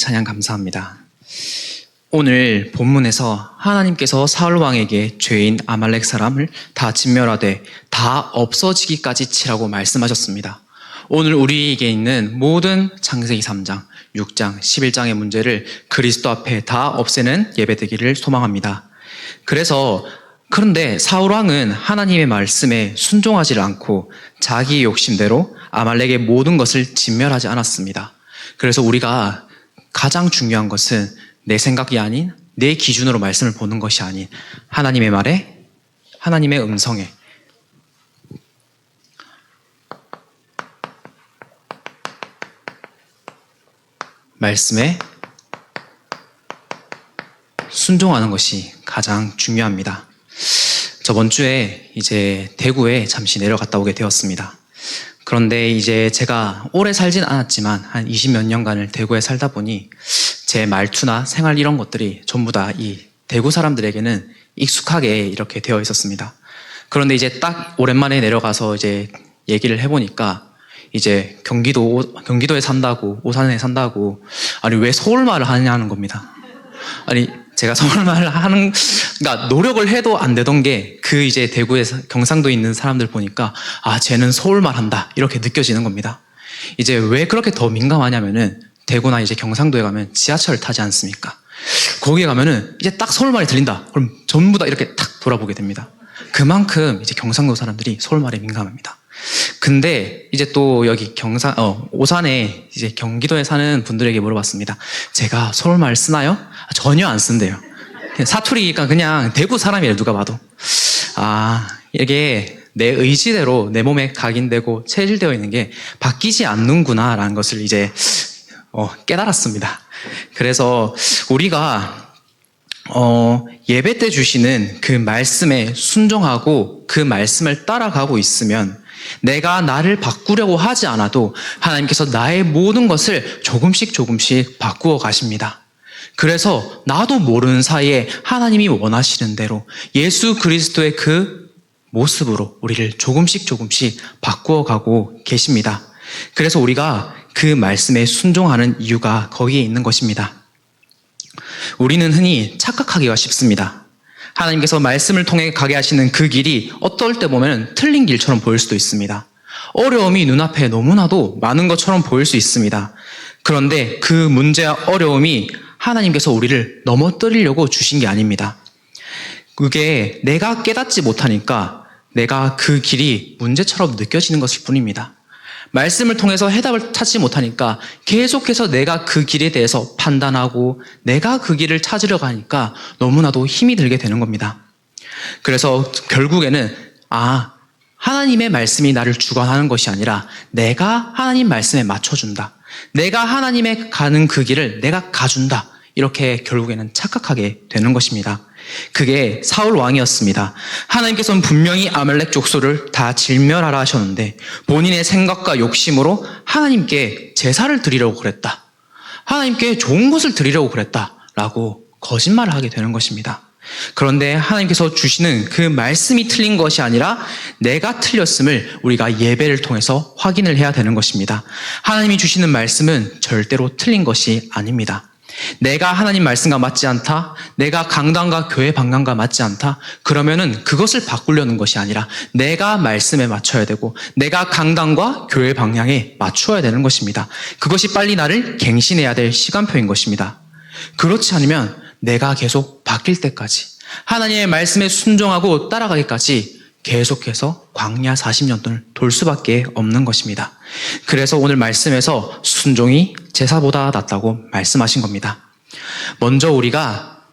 찬양 감사합니다. 오늘 본문에서 하나님께서 사울 왕에게 죄인 아말렉 사람을 다 진멸하되 다 없어지기까지 치라고 말씀하셨습니다. 오늘 우리에게 있는 모든 창세기 3장, 6장, 11장의 문제를 그리스도 앞에 다 없애는 예배되기를 소망합니다. 그런데 사울 왕은 하나님의 말씀에 순종하지 않고 자기 욕심대로 아말렉의 모든 것을 진멸하지 않았습니다. 그래서 우리가 가장 중요한 것은 내 생각이 아닌 내 기준으로 말씀을 보는 것이 아닌 하나님의 말에, 하나님의 음성에 말씀에 순종하는 것이 가장 중요합니다. 저번 주에 이제 대구에 잠시 내려갔다 오게 되었습니다. 그런데 이제 제가 오래 살진 않았지만 한 20몇 년간을 대구에 살다 보니 제 말투나 생활 이런 것들이 전부 다 이 대구 사람들에게는 익숙하게 이렇게 되어 있었습니다. 그런데 이제 딱 오랜만에 내려가서 이제 얘기를 해보니까 이제 경기도에 산다고, 오산에 산다고, 아니 왜 서울말을 하냐는 겁니다. 아니 제가 서울말을 그러니까 노력을 해도 안 되던 게 그 이제 대구에서 경상도에 있는 사람들 보니까 아 쟤는 서울말 한다 이렇게 느껴지는 겁니다. 이제 왜 그렇게 더 민감하냐면은 대구나 이제 경상도에 가면 지하철을 타지 않습니까? 거기에 가면은 이제 딱 서울말이 들린다. 그럼 전부 다 이렇게 탁 돌아보게 됩니다. 그만큼 이제 경상도 사람들이 서울말에 민감합니다. 근데 이제 또 여기 오산에 이제 경기도에 사는 분들에게 물어봤습니다. 제가 서울말 쓰나요? 전혀 안 쓴대요. 사투리니까 그냥 대구 사람이에요, 누가 봐도. 이게 내 의지대로 내 몸에 각인되고 체질되어 있는 게 바뀌지 않는구나라는 것을 이제 깨달았습니다. 그래서 우리가 예배 때 주시는 그 말씀에 순종하고 그 말씀을 따라가고 있으면 내가 나를 바꾸려고 하지 않아도 하나님께서 나의 모든 것을 조금씩 바꾸어 가십니다. 그래서 나도 모르는 사이에 하나님이 원하시는 대로 예수 그리스도의 그 모습으로 우리를 조금씩 바꾸어 가고 계십니다. 그래서 우리가 그 말씀에 순종하는 이유가 거기에 있는 것입니다. 우리는 흔히 착각하기가 쉽습니다. 하나님께서 말씀을 통해 가게 하시는 그 길이 어떨 때 보면 틀린 길처럼 보일 수도 있습니다. 어려움이 눈앞에 너무나도 많은 것처럼 보일 수 있습니다. 그런데 그 문제와 어려움이 하나님께서 우리를 넘어뜨리려고 주신 게 아닙니다. 그게 내가 깨닫지 못하니까 내가 그 길이 문제처럼 느껴지는 것일 뿐입니다. 말씀을 통해서 해답을 찾지 못하니까 계속해서 내가 그 길에 대해서 판단하고 내가 그 길을 찾으려 가니까 너무나도 힘이 들게 되는 겁니다. 그래서 결국에는 하나님의 말씀이 나를 주관하는 것이 아니라 내가 하나님 말씀에 맞춰준다. 내가 하나님의 가는 그 길을 내가 가준다. 이렇게 결국에는 착각하게 되는 것입니다. 그게 사울 왕이었습니다. 하나님께서는 분명히 아말렉 족속을 다 진멸하라 하셨는데 본인의 생각과 욕심으로 하나님께 제사를 드리려고 그랬다. 하나님께 좋은 것을 드리려고 그랬다라고 거짓말을 하게 되는 것입니다. 그런데 하나님께서 주시는 그 말씀이 틀린 것이 아니라 내가 틀렸음을 우리가 예배를 통해서 확인을 해야 되는 것입니다. 하나님이 주시는 말씀은 절대로 틀린 것이 아닙니다. 내가 하나님 말씀과 맞지 않다, 내가 강단과 교회 방향과 맞지 않다, 그러면은 그것을 바꾸려는 것이 아니라 내가 말씀에 맞춰야 되고 내가 강단과 교회 방향에 맞춰야 되는 것입니다. 그것이 빨리 나를 갱신해야 될 시간표인 것입니다. 그렇지 않으면 내가 계속 바뀔 때까지 하나님의 말씀에 순종하고 따라가기까지 계속해서 광야 40년을 돌 수밖에 없는 것입니다. 그래서 오늘 말씀에서 순종이 제사보다 낫다고 말씀하신 겁니다. 먼저 우리가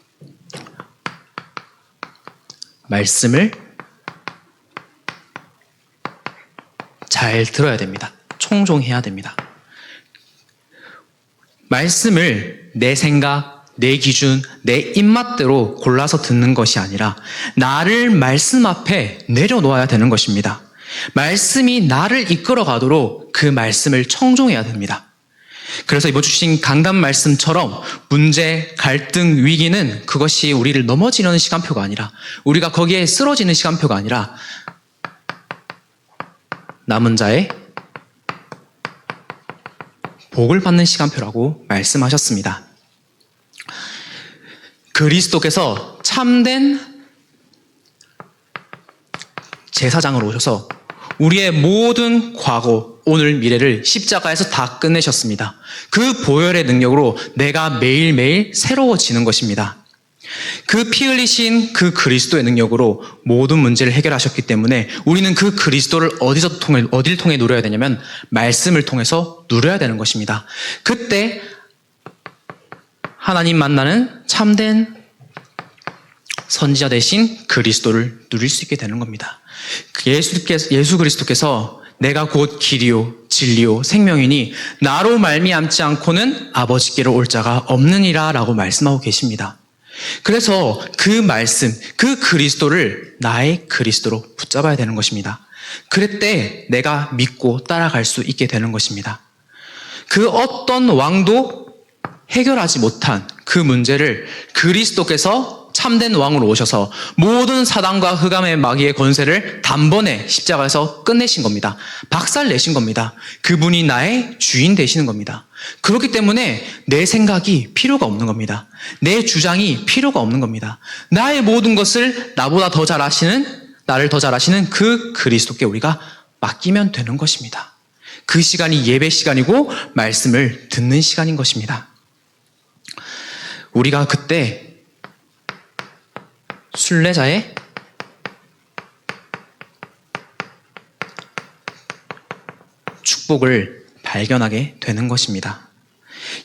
말씀을 잘 들어야 됩니다. 청종해야 됩니다. 말씀을 내 생각, 내 기준, 내 입맛대로 골라서 듣는 것이 아니라 나를 말씀 앞에 내려놓아야 되는 것입니다. 말씀이 나를 이끌어 가도록 그 말씀을 청종해야 됩니다. 그래서 이번 주신 강단 말씀처럼 문제, 갈등, 위기는 그것이 우리를 넘어지려는 시간표가 아니라 우리가 거기에 쓰러지는 시간표가 아니라 남은 자의 복을 받는 시간표라고 말씀하셨습니다. 그리스도께서 참된 제사장으로 오셔서 우리의 모든 과거, 오늘, 미래를 십자가에서 다 끝내셨습니다. 그 보혈의 능력으로 내가 매일매일 새로워지는 것입니다. 그 피 흘리신 그 그리스도의 능력으로 모든 문제를 해결하셨기 때문에 우리는 그 그리스도를 어딜 통해 누려야 되냐면 말씀을 통해서 누려야 되는 것입니다. 그때 하나님 만나는 참된 선지자 대신 그리스도를 누릴 수 있게 되는 겁니다. 예수 그리스도께서 내가 곧 길이요 진리요 생명이니 나로 말미암지 않고는 아버지께로 올 자가 없느니라 라고 말씀하고 계십니다. 그래서 그 말씀, 그 그리스도를 나의 그리스도로 붙잡아야 되는 것입니다. 그럴 내가 믿고 따라갈 수 있게 되는 것입니다. 그 어떤 왕도 해결하지 못한 그 문제를 그리스도께서 참된 왕으로 오셔서 모든 사단과 흑암의 마귀의 권세를 단번에 십자가에서 끝내신 겁니다. 박살내신 겁니다. 그분이 나의 주인 되시는 겁니다. 그렇기 때문에 내 생각이 필요가 없는 겁니다. 내 주장이 필요가 없는 겁니다. 나의 모든 것을 나보다 더 잘 아시는, 나를 더 잘 아시는 그 그리스도께 우리가 맡기면 되는 것입니다. 그 시간이 예배 시간이고 말씀을 듣는 시간인 것입니다. 우리가 그때 순례자의 축복을 발견하게 되는 것입니다.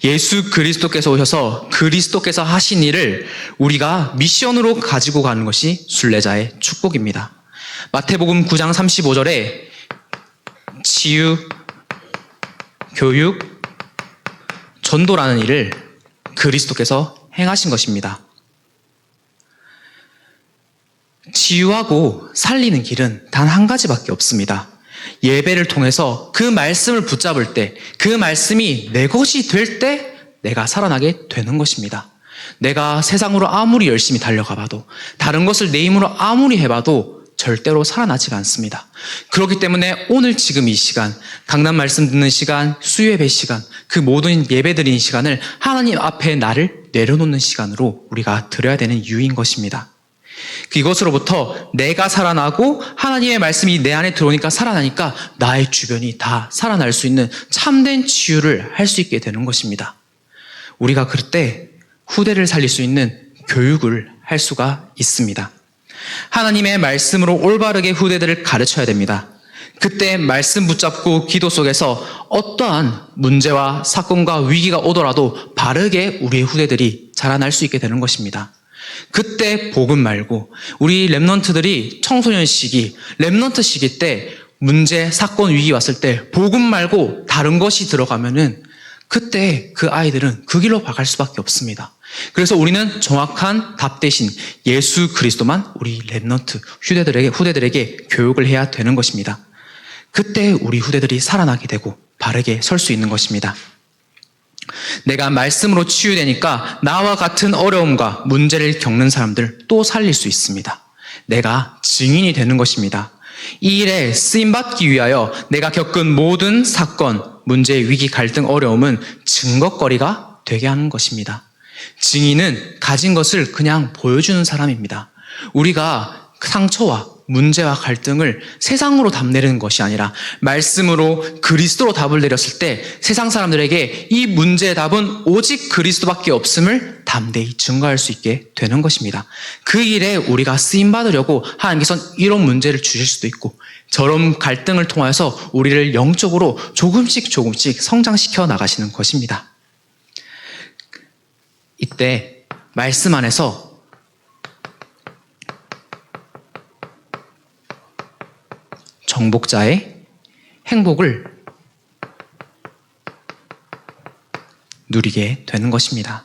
예수 그리스도께서 오셔서 그리스도께서 하신 일을 우리가 미션으로 가지고 가는 것이 순례자의 축복입니다. 마태복음 9장 35절에 치유, 교육, 전도라는 일을 그리스도께서 행하신 것입니다. 치유하고 살리는 길은 단 한 가지밖에 없습니다. 예배를 통해서 그 말씀을 붙잡을 때, 그 말씀이 내 것이 될 때 내가 살아나게 되는 것입니다. 내가 세상으로 아무리 열심히 달려가 봐도, 다른 것을 내 힘으로 아무리 해봐도 절대로 살아나지가 않습니다. 그렇기 때문에 오늘 지금 이 시간, 강단 말씀 듣는 시간, 수요예배 시간, 그 모든 예배 드리는 시간을 하나님 앞에 나를 내려놓는 시간으로 우리가 드려야 되는 이유인 것입니다. 이것으로부터 내가 살아나고 하나님의 말씀이 내 안에 들어오니까 살아나니까 나의 주변이 다 살아날 수 있는 참된 치유를 할 수 있게 되는 것입니다. 우리가 그럴 때 후대를 살릴 수 있는 교육을 할 수가 있습니다. 하나님의 말씀으로 올바르게 후대들을 가르쳐야 됩니다. 그때 말씀 붙잡고 기도 속에서 어떠한 문제와 사건과 위기가 오더라도 바르게 우리의 후대들이 자라날 수 있게 되는 것입니다. 그때 복음 말고 우리 랩넌트들이 청소년 시기, 랩넌트 시기 때 문제, 사건, 위기 왔을 때 복음 말고 다른 것이 들어가면은 그때 그 아이들은 그 길로 나갈 수밖에 없습니다. 그래서 우리는 정확한 답 대신 예수 그리스도만 우리 랩넌트, 후대들에게 교육을 해야 되는 것입니다. 그때 우리 후대들이 살아나게 되고 바르게 설 수 있는 것입니다. 내가 말씀으로 치유되니까 나와 같은 어려움과 문제를 겪는 사람들 또 살릴 수 있습니다. 내가 증인이 되는 것입니다. 이 일에 쓰임받기 위하여 내가 겪은 모든 사건, 문제, 위기, 갈등, 어려움은 증거거리가 되게 하는 것입니다. 증인은 가진 것을 그냥 보여주는 사람입니다. 우리가 상처와 문제와 갈등을 세상으로 답 내리는 것이 아니라 말씀으로 그리스도로 답을 내렸을 때 세상 사람들에게 이 문제의 답은 오직 그리스도밖에 없음을 담대히 증거할 수 있게 되는 것입니다. 그 일에 우리가 쓰임받으려고 하나님께서는 이런 문제를 주실 수도 있고 저런 갈등을 통하여서 우리를 영적으로 조금씩 성장시켜 나가시는 것입니다. 이때 말씀 안에서 정복자의 행복을 누리게 되는 것입니다.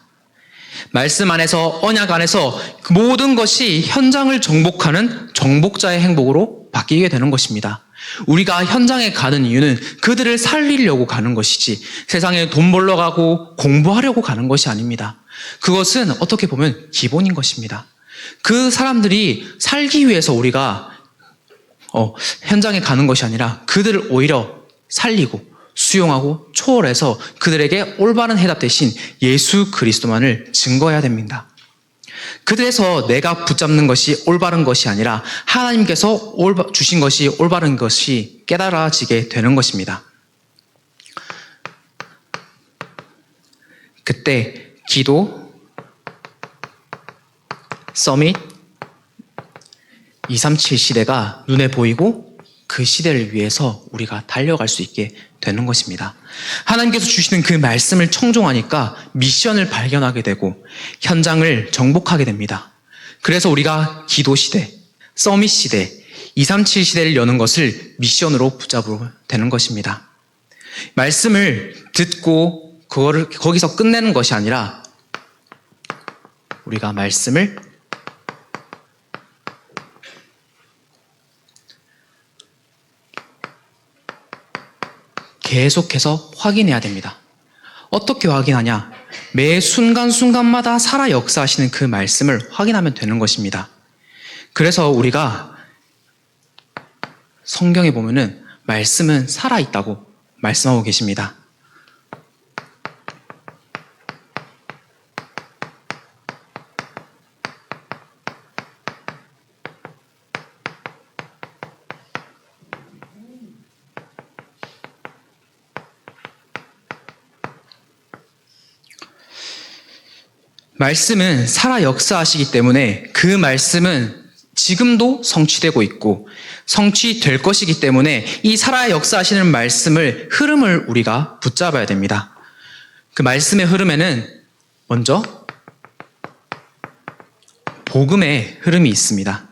말씀 안에서, 언약 안에서 모든 것이 현장을 정복하는 정복자의 행복으로 바뀌게 되는 것입니다. 우리가 현장에 가는 이유는 그들을 살리려고 가는 것이지 세상에 돈 벌러 가고 공부하려고 가는 것이 아닙니다. 그것은 어떻게 보면 기본인 것입니다. 그 사람들이 살기 위해서 우리가 현장에 가는 것이 아니라 그들을 오히려 살리고 수용하고 초월해서 그들에게 올바른 해답 대신 예수 그리스도만을 증거해야 됩니다. 그래서 내가 붙잡는 것이 올바른 것이 아니라 하나님께서 주신 것이 올바른 것이 깨달아지게 되는 것입니다. 그때 기도, 서밋, 237 시대가 눈에 보이고 그 시대를 위해서 우리가 달려갈 수 있게 되는 것입니다. 하나님께서 주시는 그 말씀을 청종하니까 미션을 발견하게 되고 현장을 정복하게 됩니다. 그래서 우리가 기도 시대, 서밋 시대, 237 시대를 여는 것을 미션으로 붙잡으면 되는 것입니다. 말씀을 듣고 그거를 거기서 끝내는 것이 아니라 우리가 말씀을 계속해서 확인해야 됩니다. 어떻게 확인하냐? 매 순간순간마다 살아 역사하시는 그 말씀을 확인하면 되는 것입니다. 그래서 우리가 성경에 보면은 말씀은 살아있다고 말씀하고 계십니다. 말씀은 살아 역사하시기 때문에 그 말씀은 지금도 성취되고 있고 성취될 것이기 때문에 이 살아 역사하시는 말씀을 흐름을 우리가 붙잡아야 됩니다. 그 말씀의 흐름에는 먼저 복음의 흐름이 있습니다.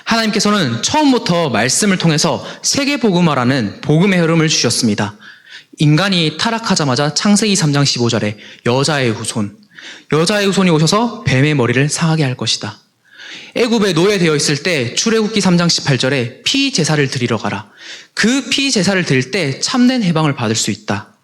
하나님께서는 처음부터 말씀을 통해서 세계복음화라는 복음의 흐름을 주셨습니다. 인간이 타락하자마자 창세기 3장 15절에 여자의 후손이 오셔서 뱀의 머리를 상하게 할 것이다. 애굽에 노예되어 있을 때 출애굽기 3장 18절에 피 제사를 드리러 가라. 그 피 제사를 드릴 때 참된 해방을 받을 수 있다.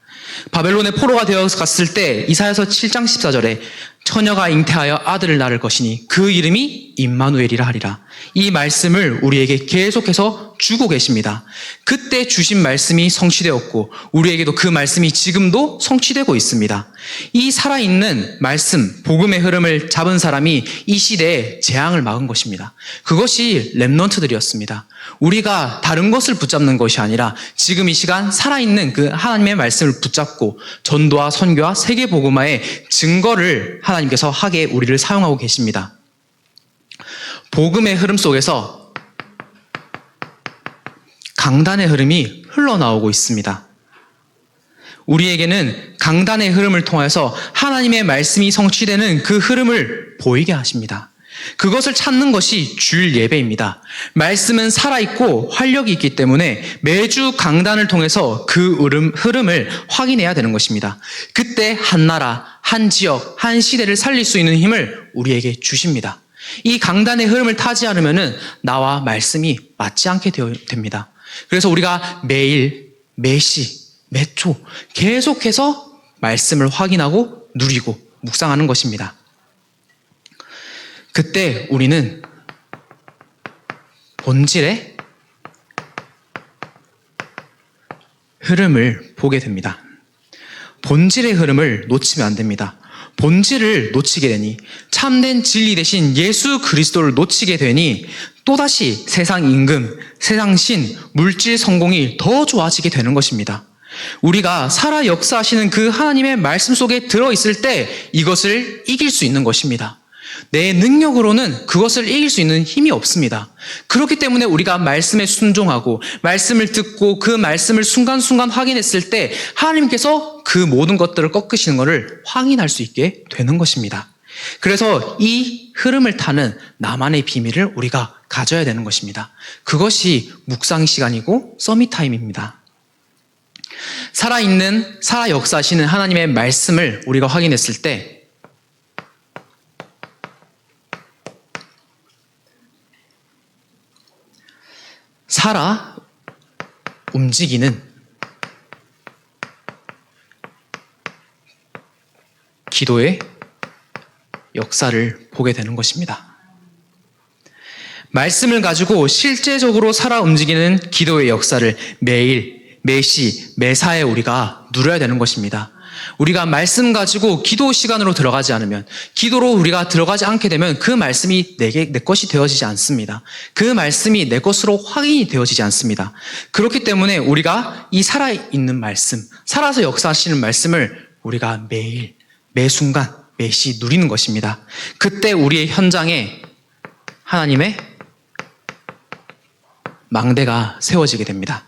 바벨론의 포로가 되어 갔을 때 이사야서 7장 14절에 처녀가 잉태하여 아들을 낳을 것이니 그 이름이 임마누엘이라 하리라. 이 말씀을 우리에게 계속해서 주고 계십니다. 그때 주신 말씀이 성취되었고 우리에게도 그 말씀이 지금도 성취되고 있습니다. 이 살아있는 말씀, 복음의 흐름을 잡은 사람이 이 시대에 재앙을 막은 것입니다. 그것이 렘넌트들이었습니다. 우리가 다른 것을 붙잡는 것이 아니라 지금 이 시간 살아있는 그 하나님의 말씀을 붙잡고 전도와 선교와 세계복음화의 증거를 하나님께서 하게 우리를 사용하고 계십니다. 복음의 흐름 속에서 강단의 흐름이 흘러나오고 있습니다. 우리에게는 강단의 흐름을 통해서 하나님의 말씀이 성취되는 그 흐름을 보이게 하십니다. 그것을 찾는 것이 주일 예배입니다. 말씀은 살아있고 활력이 있기 때문에 매주 강단을 통해서 그 흐름을 확인해야 되는 것입니다. 그때 한 나라, 한 지역, 한 시대를 살릴 수 있는 힘을 우리에게 주십니다. 이 강단의 흐름을 타지 않으면 나와 말씀이 맞지 않게 됩니다. 그래서 우리가 매일, 매시, 매초 계속해서 말씀을 확인하고 누리고 묵상하는 것입니다. 그때 우리는 본질의 흐름을 보게 됩니다. 본질의 흐름을 놓치면 안 됩니다. 본질을 놓치게 되니 참된 진리 대신 예수 그리스도를 놓치게 되니 또다시 세상 임금, 세상 신, 물질 성공이 더 좋아지게 되는 것입니다. 우리가 살아 역사하시는 그 하나님의 말씀 속에 들어있을 때 이것을 이길 수 있는 것입니다. 내 능력으로는 그것을 이길 수 있는 힘이 없습니다. 그렇기 때문에 우리가 말씀에 순종하고 말씀을 듣고 그 말씀을 순간순간 확인했을 때 하나님께서 그 모든 것들을 꺾으시는 것을 확인할 수 있게 되는 것입니다. 그래서 이 흐름을 타는 나만의 비밀을 우리가 가져야 되는 것입니다. 그것이 묵상 시간이고 서밋 타임입니다. 살아있는, 살아 역사하시는 하나님의 말씀을 우리가 확인했을 때 살아 움직이는 기도의 역사를 보게 되는 것입니다. 말씀을 가지고 실제적으로 살아 움직이는 기도의 역사를 매일, 매시, 매사에 우리가 누려야 되는 것입니다. 우리가 말씀 가지고 기도 시간으로 들어가지 않으면, 기도로 우리가 들어가지 않게 되면 그 말씀이 내 것이 되어지지 않습니다. 그 말씀이 내 것으로 확인이 되어지지 않습니다. 그렇기 때문에 우리가 이 살아있는 말씀, 살아서 역사하시는 말씀을 우리가 매일, 매 순간, 매시 누리는 것입니다. 그때 우리의 현장에 하나님의 망대가 세워지게 됩니다.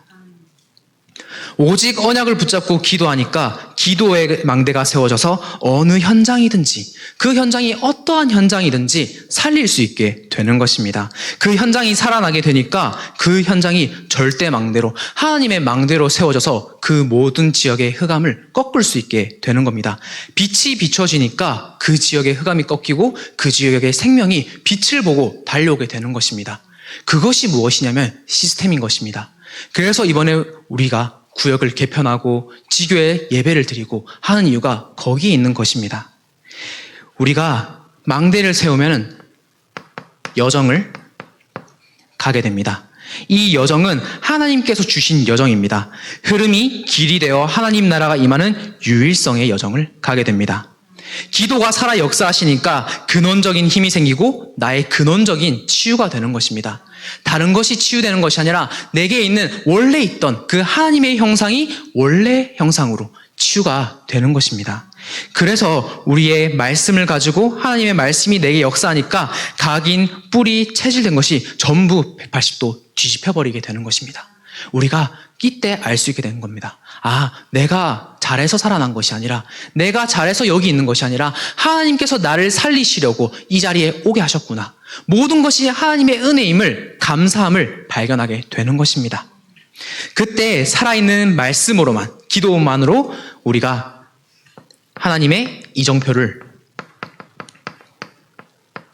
오직 언약을 붙잡고 기도하니까 기도의 망대가 세워져서 어느 현장이든지, 그 현장이 어떠한 현장이든지 살릴 수 있게 되는 것입니다. 그 현장이 살아나게 되니까 그 현장이 절대 망대로, 하나님의 망대로 세워져서 그 모든 지역의 흑암을 꺾을 수 있게 되는 겁니다. 빛이 비춰지니까 그 지역의 흑암이 꺾이고 그 지역의 생명이 빛을 보고 달려오게 되는 것입니다. 그것이 무엇이냐면 시스템인 것입니다. 그래서 이번에 우리가 구역을 개편하고 지교에 예배를 드리고 하는 이유가 거기에 있는 것입니다. 우리가 망대를 세우면 여정을 가게 됩니다. 이 여정은 하나님께서 주신 여정입니다. 흐름이 길이 되어 하나님 나라가 임하는 유일성의 여정을 가게 됩니다. 기도가 살아 역사하시니까 근원적인 힘이 생기고 나의 근원적인 치유가 되는 것입니다. 다른 것이 치유되는 것이 아니라 내게 있는 원래 있던 그 하나님의 형상이 원래 형상으로 치유가 되는 것입니다. 그래서 우리의 말씀을 가지고 하나님의 말씀이 내게 역사하니까 각인, 뿌리, 체질된 것이 전부 180도 뒤집혀버리게 되는 것입니다. 우리가 이때 알 수 있게 되는 겁니다. 아, 내가 잘해서 살아난 것이 아니라, 내가 잘해서 여기 있는 것이 아니라 하나님께서 나를 살리시려고 이 자리에 오게 하셨구나. 모든 것이 하나님의 은혜임을, 감사함을 발견하게 되는 것입니다. 그때 살아있는 말씀으로만, 기도만으로 우리가 하나님의 이정표를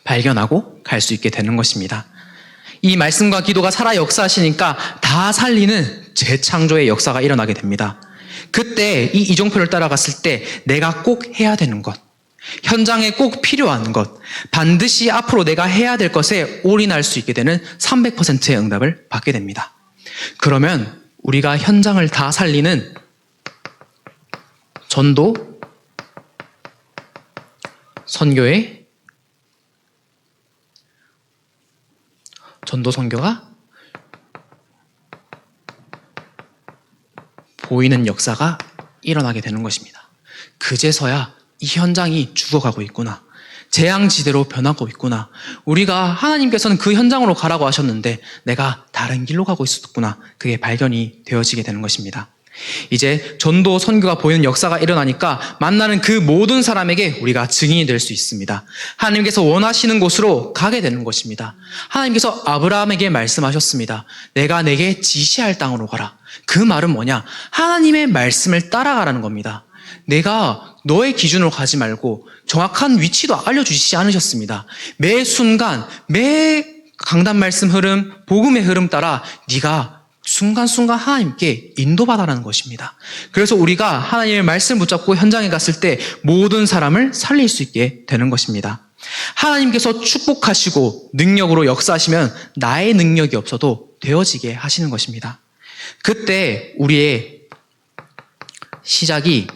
발견하고 갈 수 있게 되는 것입니다. 이 말씀과 기도가 살아 역사하시니까 다 살리는 재창조의 역사가 일어나게 됩니다. 그때 이 이정표를 따라갔을 때 내가 꼭 해야 되는 것, 현장에 꼭 필요한 것, 반드시 앞으로 내가 해야 될 것에 올인할 수 있게 되는 300%의 응답을 받게 됩니다. 그러면 우리가 현장을 다 살리는 전도, 선교의 전도 선교가 보이는 역사가 일어나게 되는 것입니다. 그제서야 이 현장이 죽어가고 있구나. 재앙지대로 변하고 있구나. 우리가 하나님께서는 그 현장으로 가라고 하셨는데 내가 다른 길로 가고 있었구나. 그게 발견이 되어지게 되는 것입니다. 이제 전도 선교가 보이는 역사가 일어나니까 만나는 그 모든 사람에게 우리가 증인이 될 수 있습니다. 하나님께서 원하시는 곳으로 가게 되는 것입니다. 하나님께서 아브라함에게 말씀하셨습니다. 내가 내게 지시할 땅으로 가라. 그 말은 뭐냐? 하나님의 말씀을 따라가라는 겁니다. 내가 너의 기준으로 가지 말고 정확한 위치도 알려주시지 않으셨습니다. 매 순간, 매 강단 말씀 흐름, 복음의 흐름 따라 네가 순간순간 하나님께 인도받아라는 것입니다. 그래서 우리가 하나님의 말씀 붙잡고 현장에 갔을 때 모든 사람을 살릴 수 있게 되는 것입니다. 하나님께서 축복하시고 능력으로 역사하시면 나의 능력이 없어도 되어지게 하시는 것입니다. 그때 우리의 시작이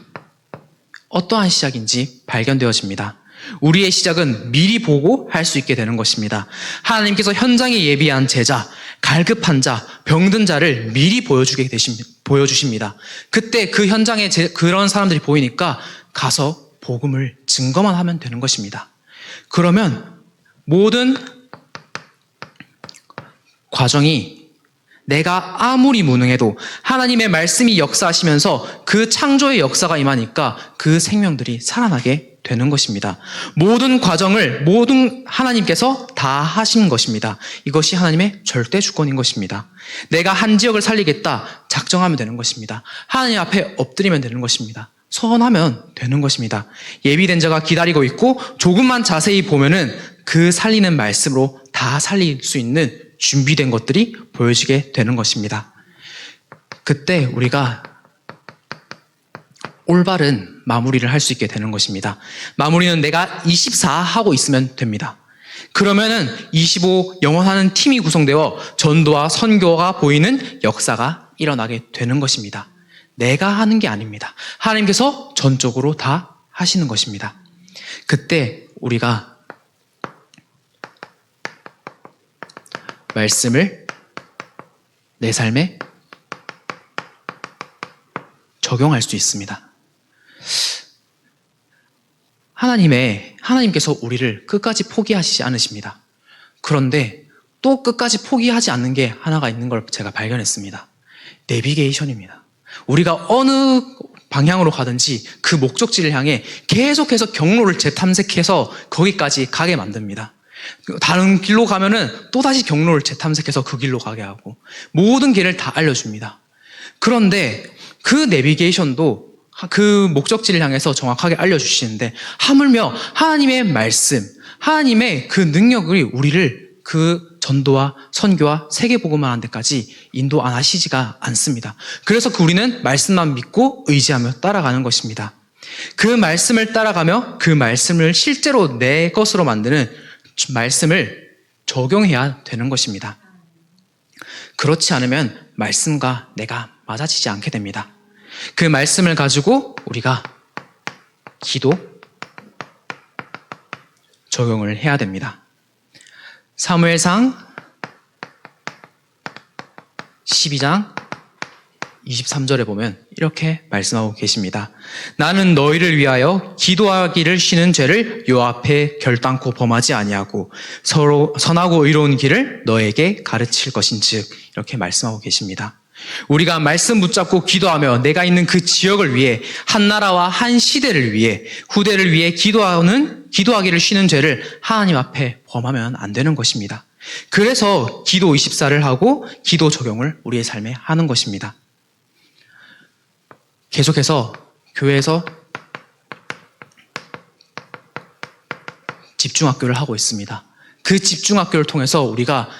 어떠한 시작인지 발견되어집니다. 우리의 시작은 미리 보고 할 수 있게 되는 것입니다. 하나님께서 현장에 예비한 제자, 갈급한 자, 병든 자를 미리 보여주십니다. 그때 그 현장에 그런 사람들이 보이니까 가서 복음을 증거만 하면 되는 것입니다. 그러면 모든 과정이 내가 아무리 무능해도 하나님의 말씀이 역사하시면서 그 창조의 역사가 임하니까 그 생명들이 살아나게 되는 것입니다. 모든 과정을 하나님께서 다 하신 것입니다. 이것이 하나님의 절대 주권인 것입니다. 내가 한 지역을 살리겠다 작정하면 되는 것입니다. 하나님 앞에 엎드리면 되는 것입니다. 서원하면 되는 것입니다. 예비된 자가 기다리고 있고 조금만 자세히 보면은 그 살리는 말씀으로 다 살릴 수 있는 준비된 것들이 보여지게 되는 것입니다. 그때 우리가 올바른 마무리를 할 수 있게 되는 것입니다. 마무리는 내가 24 하고 있으면 됩니다. 그러면은 25 영원하는 팀이 구성되어 전도와 선교가 보이는 역사가 일어나게 되는 것입니다. 내가 하는 게 아닙니다. 하나님께서 전적으로 다 하시는 것입니다. 그때 우리가 말씀을 내 삶에 적용할 수 있습니다. 하나님께서 우리를 끝까지 포기하시지 않으십니다. 그런데 또 끝까지 포기하지 않는 게 하나가 있는 걸 제가 발견했습니다. 내비게이션입니다. 우리가 어느 방향으로 가든지 그 목적지를 향해 계속해서 경로를 재탐색해서 거기까지 가게 만듭니다. 다른 길로 가면은 또다시 경로를 재탐색해서 그 길로 가게 하고 모든 길을 다 알려줍니다. 그런데 그 내비게이션도 그 목적지를 향해서 정확하게 알려주시는데 하물며 하나님의 말씀, 하나님의 그 능력이 우리를 그 전도와 선교와 세계복음을 하는 데까지 인도 안 하시지가 않습니다. 그래서 우리는 말씀만 믿고 의지하며 따라가는 것입니다. 그 말씀을 따라가며 그 말씀을 실제로 내 것으로 만드는 말씀을 적용해야 되는 것입니다. 그렇지 않으면 말씀과 내가 맞아지지 않게 됩니다. 그 말씀을 가지고 우리가 기도, 적용을 해야 됩니다. 사무엘상 12장 23절에 보면 이렇게 말씀하고 계십니다. 나는 너희를 위하여 기도하기를 쉬는 죄를 요 앞에 결단코 범하지 아니하고 서로 선하고 의로운 길을 너에게 가르칠 것인즉 이렇게 말씀하고 계십니다. 우리가 말씀 붙잡고 기도하며 내가 있는 그 지역을 위해 한 나라와 한 시대를 위해 후대를 위해 기도하기를 쉬는 죄를 하나님 앞에 범하면 안 되는 것입니다. 그래서 기도 24를 하고 기도 적용을 우리의 삶에 하는 것입니다. 계속해서 교회에서 집중학교를 하고 있습니다. 그 집중학교를 통해서 우리가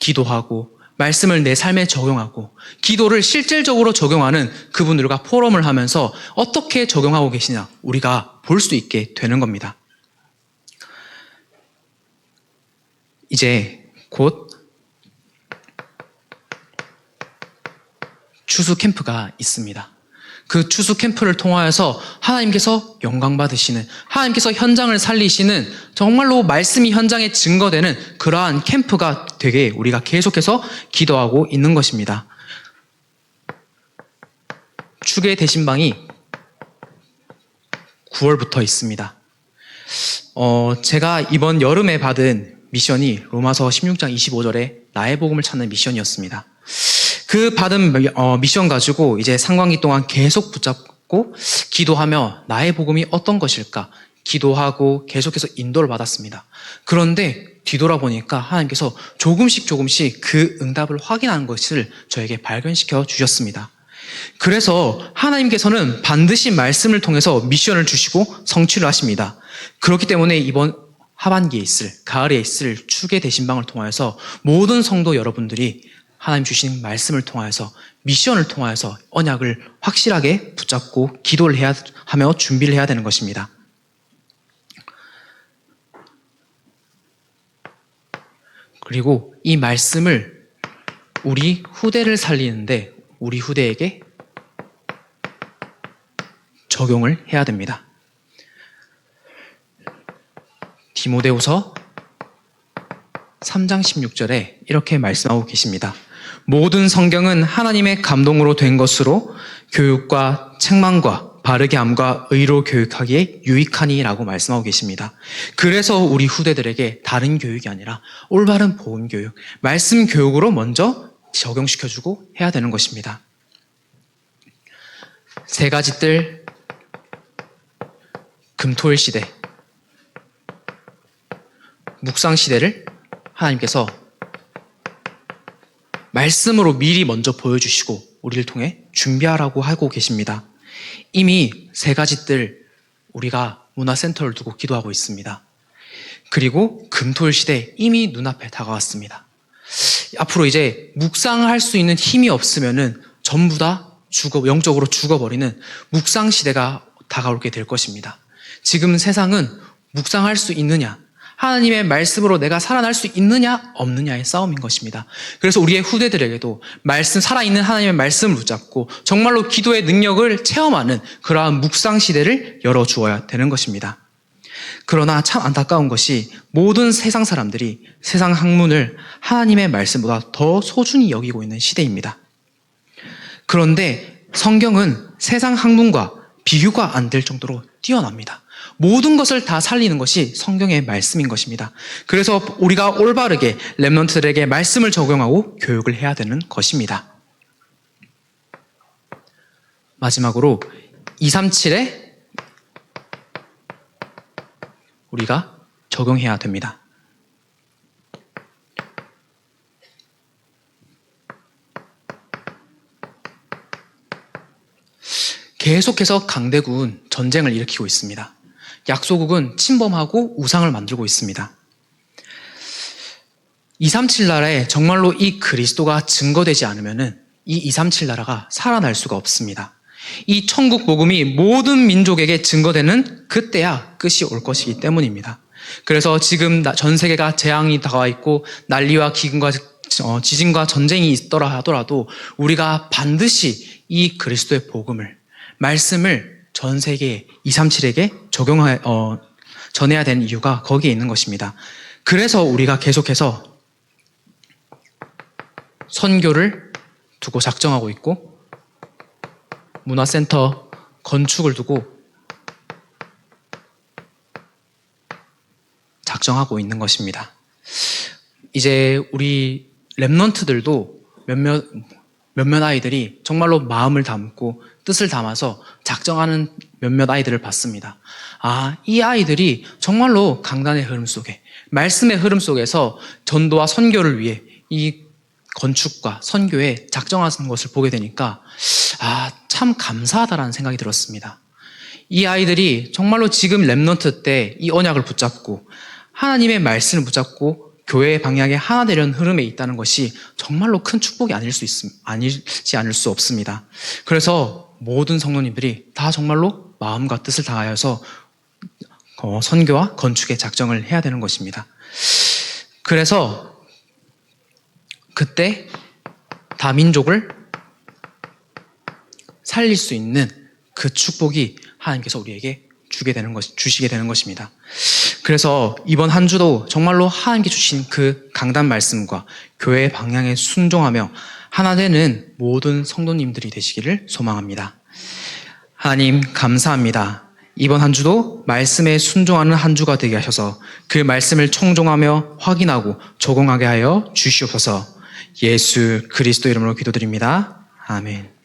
기도하고 말씀을 내 삶에 적용하고 기도를 실질적으로 적용하는 그분들과 포럼을 하면서 어떻게 적용하고 계시냐 우리가 볼 수 있게 되는 겁니다. 이제 곧 추수 캠프가 있습니다. 그 추수 캠프를 통하여서 하나님께서 영광 받으시는, 하나님께서 현장을 살리시는 정말로 말씀이 현장에 증거되는 그러한 캠프가 되게 우리가 계속해서 기도하고 있는 것입니다. 축의 대신방이 9월부터 있습니다. 제가 이번 여름에 받은 미션이 로마서 16장 25절에 나의 복음을 찾는 미션이었습니다. 그 받은 미션 가지고 이제 상반기 동안 계속 붙잡고 기도하며 나의 복음이 어떤 것일까 기도하고 계속해서 인도를 받았습니다. 그런데 뒤돌아보니까 하나님께서 조금씩 그 응답을 확인하는 것을 저에게 발견시켜 주셨습니다. 그래서 하나님께서는 반드시 말씀을 통해서 미션을 주시고 성취를 하십니다. 그렇기 때문에 이번 하반기에 있을, 가을에 있을 축의 대신방을 통하여서 모든 성도 여러분들이 하나님 주신 말씀을 통하여서 미션을 통하여서 언약을 확실하게 붙잡고 기도를 해야 하며 준비를 해야 되는 것입니다. 그리고 이 말씀을 우리 후대를 살리는데 우리 후대에게 적용을 해야 됩니다. 디모데후서 3장 16절에 이렇게 말씀하고 계십니다. 모든 성경은 하나님의 감동으로 된 것으로 교육과 책망과 바르게 함과 의로 교육하기에 유익하니 라고 말씀하고 계십니다. 그래서 우리 후대들에게 다른 교육이 아니라 올바른 복음 교육, 말씀 교육으로 먼저 적용시켜주고 해야 되는 것입니다. 세 가지 뜰, 금토일 시대, 묵상 시대를 하나님께서 말씀으로 미리 먼저 보여주시고 우리를 통해 준비하라고 하고 계십니다. 이미 세 가지 뜰 우리가 문화센터를 두고 기도하고 있습니다. 그리고 금토일 시대 이미 눈앞에 다가왔습니다. 앞으로 이제 묵상할 수 있는 힘이 없으면은 전부 다 영적으로 죽어버리는 묵상 시대가 다가오게 될 것입니다. 지금 세상은 묵상할 수 있느냐, 하나님의 말씀으로 내가 살아날 수 있느냐 없느냐의 싸움인 것입니다. 그래서 우리의 후대들에게도 살아있는 하나님의 말씀을 붙잡고 정말로 기도의 능력을 체험하는 그러한 묵상 시대를 열어주어야 되는 것입니다. 그러나 참 안타까운 것이 모든 세상 사람들이 세상 학문을 하나님의 말씀보다 더 소중히 여기고 있는 시대입니다. 그런데 성경은 세상 학문과 비교가 안 될 정도로 뛰어납니다. 모든 것을 다 살리는 것이 성경의 말씀인 것입니다. 그래서 우리가 올바르게 렘넌트들에게 말씀을 적용하고 교육을 해야 되는 것입니다. 마지막으로 237에 우리가 적용해야 됩니다. 계속해서 강대국은 전쟁을 일으키고 있습니다. 약소국은 침범하고 우상을 만들고 있습니다. 237 나라에 정말로 이 그리스도가 증거되지 않으면 이 237 나라가 살아날 수가 없습니다. 이 천국 복음이 모든 민족에게 증거되는 그때야 끝이 올 것이기 때문입니다. 그래서 지금 전 세계가 재앙이 다가와 있고 난리와 기근과 지진과 전쟁이 있더라 하더라도 우리가 반드시 이 그리스도의 복음을 말씀을 전 세계 237에게 전해야 되는 이유가 거기에 있는 것입니다. 그래서 우리가 계속해서 선교를 두고 작정하고 있고 문화센터 건축을 두고 작정하고 있는 것입니다. 이제 우리 렘넌트들도 몇몇 아이들이 정말로 마음을 담고 뜻을 담아서 작정하는 몇몇 아이들을 봤습니다. 이 아이들이 정말로 강단의 흐름 속에, 말씀의 흐름 속에서 전도와 선교를 위해 이 건축과 선교에 작정하는 것을 보게 되니까 참 감사하다라는 생각이 들었습니다. 이 아이들이 정말로 지금 렘넌트 때 이 언약을 붙잡고 하나님의 말씀을 붙잡고 교회의 방향에 하나 되려는 흐름에 있다는 것이 정말로 큰 축복이 아니지 않을 수 없습니다. 그래서 모든 성도님들이 다 정말로 마음과 뜻을 다하여서 선교와 건축에 작정을 해야 되는 것입니다. 그래서 그때 다민족을 살릴 수 있는 그 축복이 하나님께서 우리에게 주시게 되는 것입니다. 그래서 이번 한 주도 정말로 하나님께 주신 그 강단 말씀과 교회의 방향에 순종하며 하나 되는 모든 성도님들이 되시기를 소망합니다. 하나님 감사합니다. 이번 한 주도 말씀에 순종하는 한 주가 되게 하셔서 그 말씀을 청종하며 확인하고 적용하게 하여 주시옵소서. 예수 그리스도 이름으로 기도드립니다. 아멘.